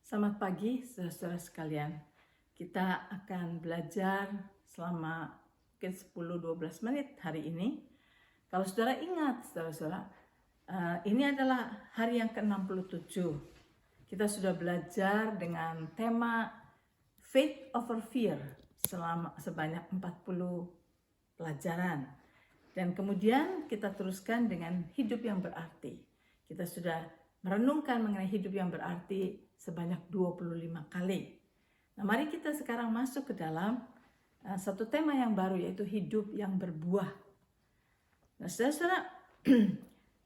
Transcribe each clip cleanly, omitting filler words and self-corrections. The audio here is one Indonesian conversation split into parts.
Selamat pagi, saudara-saudara sekalian. Kita akan belajar selama mungkin 10-12 menit hari ini. Kalau saudara ingat, saudara-saudara, ini adalah hari yang ke-67. Kita sudah belajar dengan tema Faith over Fear sebanyak 40 pelajaran. Dan kemudian kita teruskan dengan hidup yang berarti. Kita sudah merenungkan mengenai hidup yang berarti sebanyak 25 kali. Nah, mari kita sekarang masuk ke dalam satu tema yang baru, yaitu hidup yang berbuah. Nah, saudara-saudara,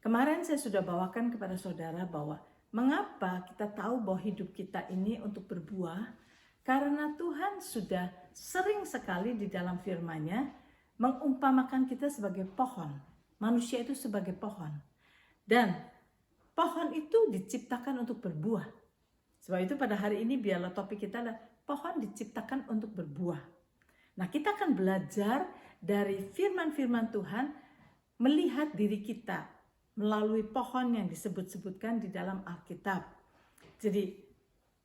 kemarin saya sudah bawakan kepada saudara bahwa mengapa kita tahu bahwa hidup kita ini untuk berbuah, karena Tuhan sudah sering sekali di dalam firman-Nya mengumpamakan kita sebagai pohon, manusia itu sebagai pohon. Dan pohon itu diciptakan untuk berbuah. Sebab itu pada hari ini biarlah topik kita adalah pohon diciptakan untuk berbuah. Nah, kita akan belajar dari firman-firman Tuhan melihat diri kita melalui pohon yang disebut-sebutkan di dalam Alkitab. Jadi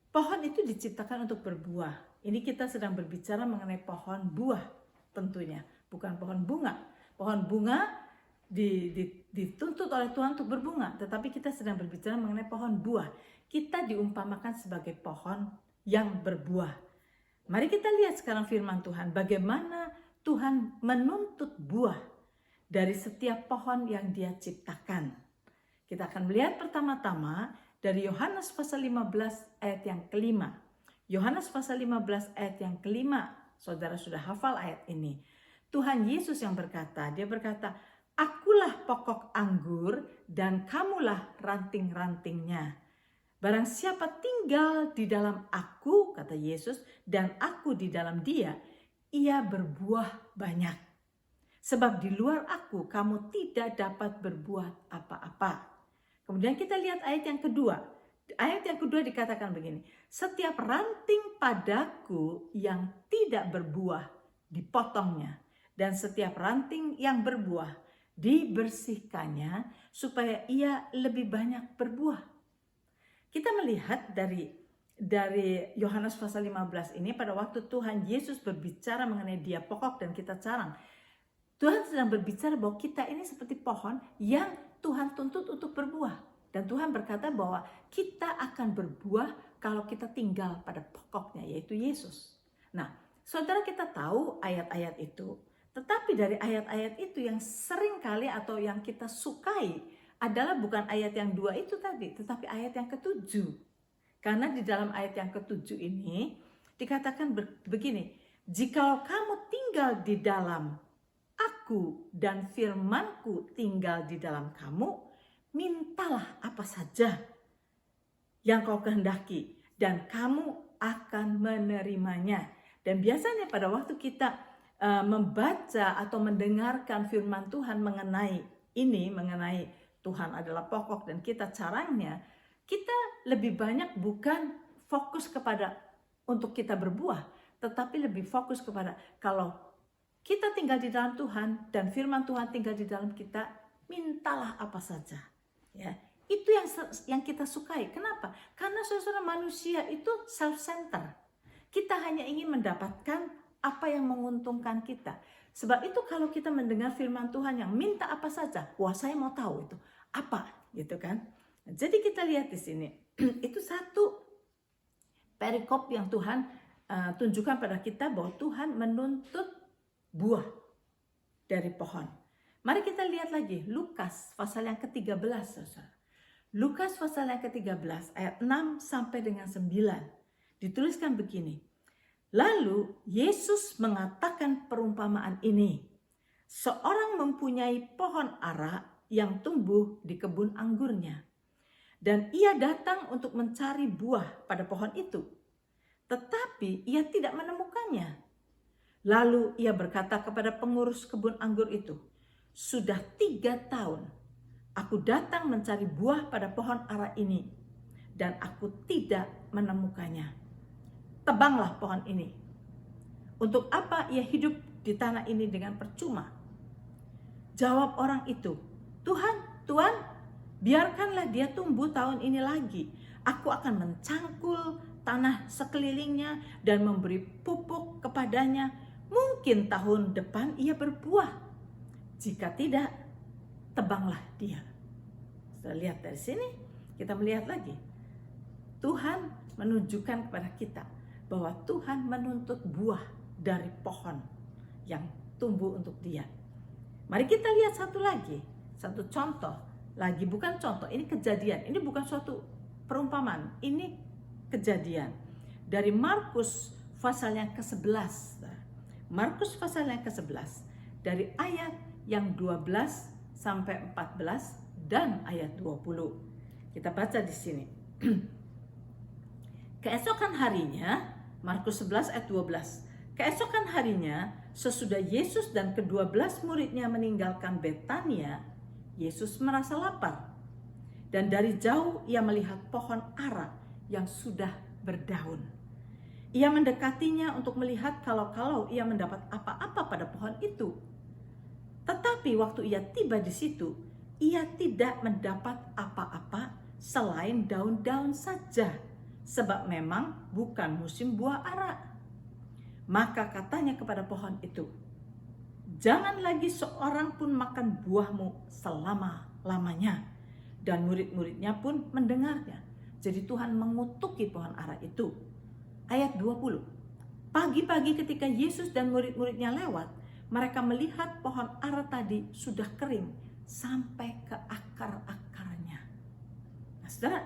pohon itu diciptakan untuk berbuah. Ini kita sedang berbicara mengenai pohon buah tentunya, bukan pohon bunga. Pohon bunga dituntut oleh Tuhan untuk berbunga, tetapi kita sedang berbicara mengenai pohon buah. Kita diumpamakan sebagai pohon yang berbuah. Mari kita lihat sekarang firman Tuhan, bagaimana Tuhan menuntut buah dari setiap pohon yang Dia ciptakan. Kita akan melihat pertama-tama dari Yohanes pasal 15 ayat yang kelima. Yohanes pasal 15 ayat yang kelima, saudara sudah hafal ayat ini. Tuhan Yesus yang berkata, Dia berkata, "Akulah pokok anggur dan kamulah ranting-rantingnya. Barang siapa tinggal di dalam aku," kata Yesus, "dan aku di dalam dia, ia berbuah banyak. Sebab di luar aku kamu tidak dapat berbuat apa-apa." Kemudian kita lihat ayat yang kedua. Ayat yang kedua dikatakan begini, "Setiap ranting padaku yang tidak berbuah dipotongnya, dan setiap ranting yang berbuah dibersihkannya supaya ia lebih banyak berbuah." Kita melihat dari Yohanes pasal 15 ini, pada waktu Tuhan Yesus berbicara mengenai dia pokok dan kita carang, Tuhan sedang berbicara bahwa kita ini seperti pohon yang Tuhan tuntut untuk berbuah. Dan Tuhan berkata bahwa kita akan berbuah kalau kita tinggal pada pokoknya, yaitu Yesus. Nah, saudara, kita tahu ayat-ayat itu. Tetapi dari ayat-ayat itu yang sering kali atau yang kita sukai adalah bukan ayat yang 2 itu tadi, tetapi ayat yang ke-7. Karena di dalam ayat yang ke-7 ini dikatakan begini, "Jikalau kamu tinggal di dalam aku dan firmanku tinggal di dalam kamu, mintalah apa saja yang kau kehendaki dan kamu akan menerimanya." Dan biasanya pada waktu kita membaca atau mendengarkan firman Tuhan mengenai Tuhan adalah pokok dan kita caranya, kita lebih banyak bukan fokus kepada untuk kita berbuah, tetapi lebih fokus kepada kalau kita tinggal di dalam Tuhan dan firman Tuhan tinggal di dalam kita, mintalah apa saja. Ya, itu yang kita sukai. Kenapa? Karena saudara, manusia itu self-center. Kita hanya ingin mendapatkan apa yang menguntungkan kita. Sebab itu kalau kita mendengar firman Tuhan yang minta apa saja, wah, saya mau tahu itu apa, gitu kan? Jadi kita lihat di sini, itu satu perikop yang Tuhan tunjukkan pada kita bahwa Tuhan menuntut buah dari pohon. Mari kita lihat lagi Lukas pasal yang ke-13, saudara. Lukas pasal yang ke-13 ayat 6 sampai dengan 9 dituliskan begini. "Lalu Yesus mengatakan perumpamaan ini. Seorang mempunyai pohon ara yang tumbuh di kebun anggurnya. Dan ia datang untuk mencari buah pada pohon itu. Tetapi ia tidak menemukannya. Lalu ia berkata kepada pengurus kebun anggur itu, 'Sudah 3 tahun aku datang mencari buah pada pohon ara ini, dan aku tidak menemukannya. Tebanglah pohon ini. Untuk apa ia hidup di tanah ini dengan percuma?' Jawab orang itu, 'Tuhan, biarkanlah dia tumbuh tahun ini lagi. Aku akan mencangkul tanah sekelilingnya dan memberi pupuk kepadanya. Mungkin tahun depan ia berbuah. Jika tidak, tebanglah dia. Kita lihat dari sini, kita melihat lagi. Tuhan menunjukkan kepada kita bahwa Tuhan menuntut buah dari pohon yang tumbuh untuk dia. Mari kita lihat satu lagi, satu contoh lagi, bukan contoh, ini kejadian. Ini bukan suatu perumpamaan, ini kejadian. Dari Markus pasal yang ke-11. Markus pasal yang ke-11 dari ayat yang 12 sampai 14 dan ayat 20. Kita baca di sini. Keesokan harinya, Markus 11 ayat 12. Keesokan harinya, sesudah Yesus dan ke-12 muridnya meninggalkan Betania, Yesus merasa lapar. Dan dari jauh ia melihat pohon ara yang sudah berdaun. Ia mendekatinya untuk melihat kalau ia mendapat apa-apa pada pohon itu. Tetapi waktu ia tiba di situ, ia tidak mendapat apa-apa selain daun-daun saja, sebab memang bukan musim buah ara. Maka katanya kepada pohon itu, "Jangan lagi seorang pun makan buahmu selama-lamanya." Dan murid-muridnya pun mendengarnya. Jadi Tuhan mengutuki pohon ara itu. Ayat 20. Pagi-pagi ketika Yesus dan murid-muridnya lewat, mereka melihat pohon ara tadi sudah kering sampai ke akar-akarnya. Nah, saudara,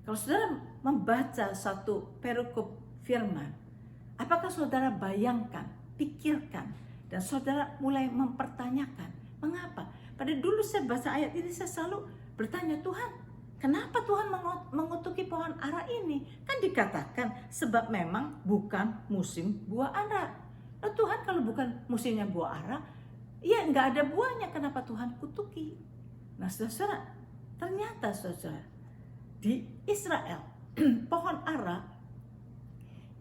kalau saudara membaca satu perikop firman, apakah saudara bayangkan, pikirkan, dan saudara mulai mempertanyakan, mengapa? Pada dulu saya baca ayat ini, saya selalu bertanya, Tuhan, kenapa Tuhan mengutuki pohon ara ini? Kan dikatakan sebab memang bukan musim buah ara. Nah, Tuhan kalau bukan musimnya buah ara, ya nggak ada buahnya. Kenapa Tuhan kutuki? Nah, saudara, ternyata saudara, di Israel pohon ara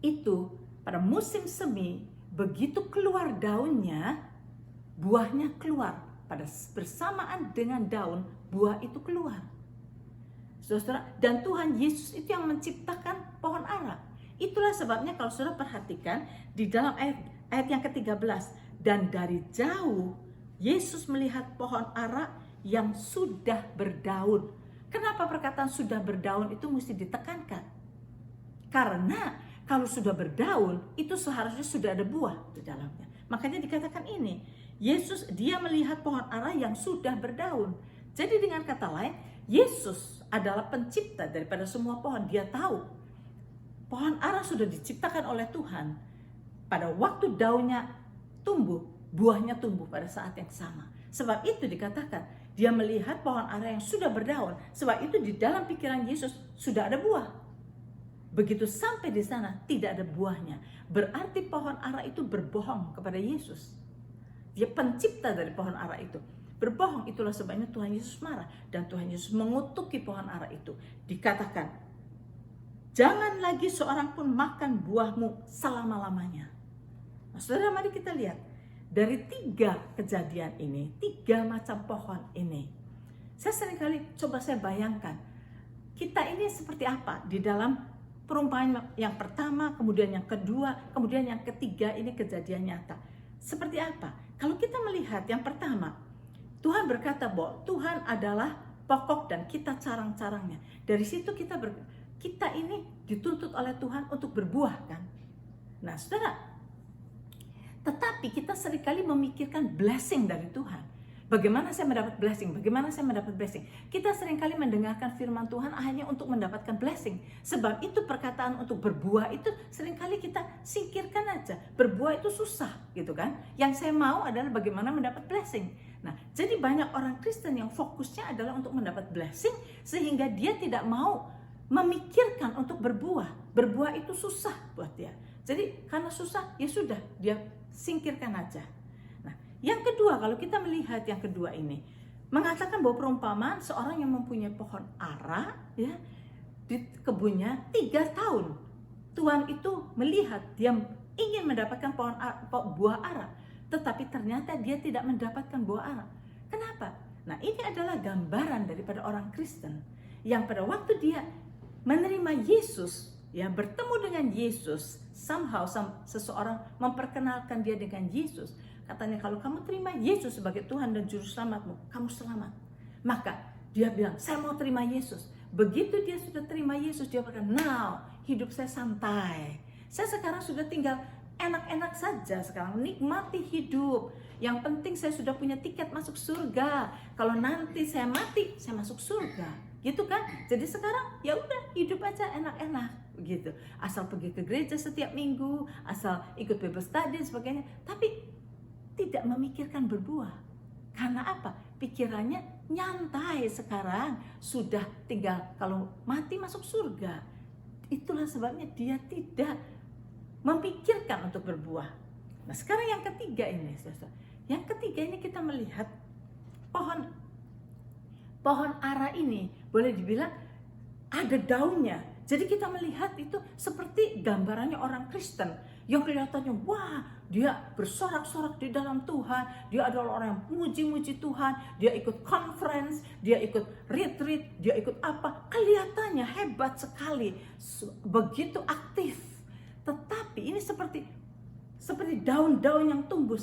itu pada musim semi, begitu keluar daunnya, buahnya keluar. Pada bersamaan dengan daun, buah itu keluar. Saudara, dan Tuhan Yesus itu yang menciptakan pohon ara. Itulah sebabnya kalau saudara perhatikan di dalam ayat yang ke-13, dan dari jauh Yesus melihat pohon ara yang sudah berdaun. Kenapa perkataan sudah berdaun itu mesti ditekankan? Karena kalau sudah berdaun itu seharusnya sudah ada buah di dalamnya. Makanya dikatakan ini, Yesus dia melihat pohon ara yang sudah berdaun. Jadi dengan kata lain, Yesus adalah pencipta daripada semua pohon. Dia tahu pohon ara sudah diciptakan oleh Tuhan. Pada waktu daunnya tumbuh, buahnya tumbuh pada saat yang sama. Sebab itu dikatakan dia melihat pohon ara yang sudah berdaun. Sebab itu di dalam pikiran Yesus sudah ada buah. Begitu sampai di sana tidak ada buahnya, berarti pohon ara itu berbohong kepada Yesus. Dia pencipta dari pohon ara itu berbohong. Itulah sebabnya Tuhan Yesus marah dan Tuhan Yesus mengutuki pohon ara itu. Dikatakan, jangan lagi seorang pun makan buahmu selama-lamanya. Nah, saudara, mari kita lihat dari 3 kejadian ini, 3 macam pohon ini. Saya seringkali coba saya bayangkan, kita ini seperti apa di dalam perumpamaan yang pertama, kemudian yang kedua, kemudian yang ketiga, ini kejadian nyata. Seperti apa? Kalau kita melihat yang pertama, Tuhan berkata bahwa Tuhan adalah pokok dan kita carang-carangnya. Dari situ kita ini dituntut oleh Tuhan untuk berbuah, kan? Nah, saudara, tetapi kita seringkali memikirkan blessing dari Tuhan. Bagaimana saya mendapat blessing? Bagaimana saya mendapat blessing? Kita seringkali mendengarkan firman Tuhan hanya untuk mendapatkan blessing. Sebab itu perkataan untuk berbuah itu seringkali kita singkirkan aja. Berbuah itu susah, gitu kan? Yang saya mau adalah bagaimana mendapat blessing. Nah, jadi banyak orang Kristen yang fokusnya adalah untuk mendapat blessing, sehingga dia tidak mau memikirkan untuk berbuah. Berbuah itu susah buat dia. Jadi karena susah, ya sudah, dia singkirkan aja. Yang kedua, kalau kita melihat yang kedua ini, mengatakan bahwa perumpamaan seorang yang mempunyai pohon ara, ya, di kebunnya 3 tahun. Tuhan itu melihat dia ingin mendapatkan buah ara, tetapi ternyata dia tidak mendapatkan buah ara. Kenapa? Nah, ini adalah gambaran daripada orang Kristen yang pada waktu dia menerima Yesus, ya, bertemu dengan Yesus, somehow seseorang memperkenalkan dia dengan Yesus. Katanya kalau kamu terima Yesus sebagai Tuhan dan Juru Selamatmu, kamu selamat. Maka dia bilang, saya mau terima Yesus. Begitu dia sudah terima Yesus, dia berkata, now hidup saya santai. Saya sekarang sudah tinggal enak-enak saja sekarang, nikmati hidup. Yang penting saya sudah punya tiket masuk surga. Kalau nanti saya mati, saya masuk surga. Gitu kan? Jadi sekarang ya udah hidup aja enak-enak begitu. Asal pergi ke gereja setiap minggu, asal ikut Bible study dan sebagainya, tapi tidak memikirkan berbuah. Karena apa? Pikirannya nyantai sekarang, sudah tinggal kalau mati masuk surga. Itulah sebabnya dia tidak memikirkan untuk berbuah. Nah, sekarang yang ketiga ini, yang ketiga ini kita melihat pohon ara ini boleh dibilang ada daunnya. Jadi kita melihat itu seperti gambarannya orang Kristen yang kelihatannya wah, dia bersorak-sorak di dalam Tuhan, dia adalah orang yang muji-muji Tuhan, dia ikut conference, dia ikut retreat, dia ikut apa, kelihatannya hebat sekali, begitu aktif. Tetapi ini seperti daun-daun yang tumbuh.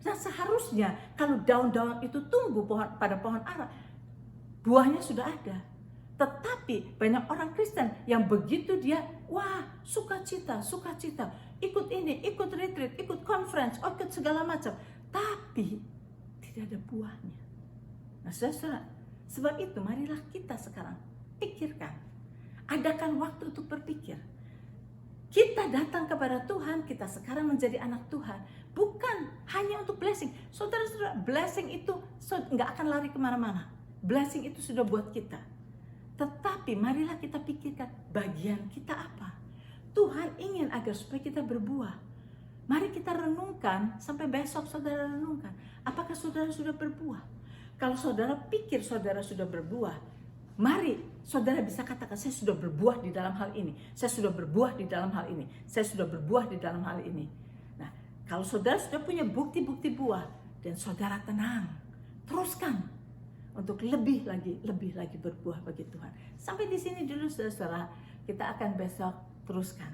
Nah, seharusnya kalau daun-daun itu tumbuh pada pohon ara, buahnya sudah ada. Tetapi banyak orang Kristen yang begitu dia, wah, sukacita, ikut ini, ikut retreat, ikut conference, ikut segala macam, tapi tidak ada buahnya. Nah, saudara, sebab itu marilah kita sekarang pikirkan, adakan waktu untuk berpikir. Kita datang kepada Tuhan, kita sekarang menjadi anak Tuhan, bukan hanya untuk blessing. Saudara-saudara, blessing itu nggak akan lari kemana-mana. Blessing itu sudah buat kita. Tetapi marilah kita pikirkan bagian kita apa. Tuhan ingin agar supaya kita berbuah. Mari kita renungkan, sampai besok saudara renungkan. Apakah saudara sudah berbuah? Kalau saudara pikir saudara sudah berbuah, mari saudara bisa katakan, saya sudah berbuah di dalam hal ini. Saya sudah berbuah di dalam hal ini. Saya sudah berbuah di dalam hal ini. Nah, kalau saudara sudah punya bukti-bukti buah, dan saudara tenang, teruskan untuk lebih lagi berbuah bagi Tuhan. Sampai di sini dulu saudara, kita akan besok teruskan.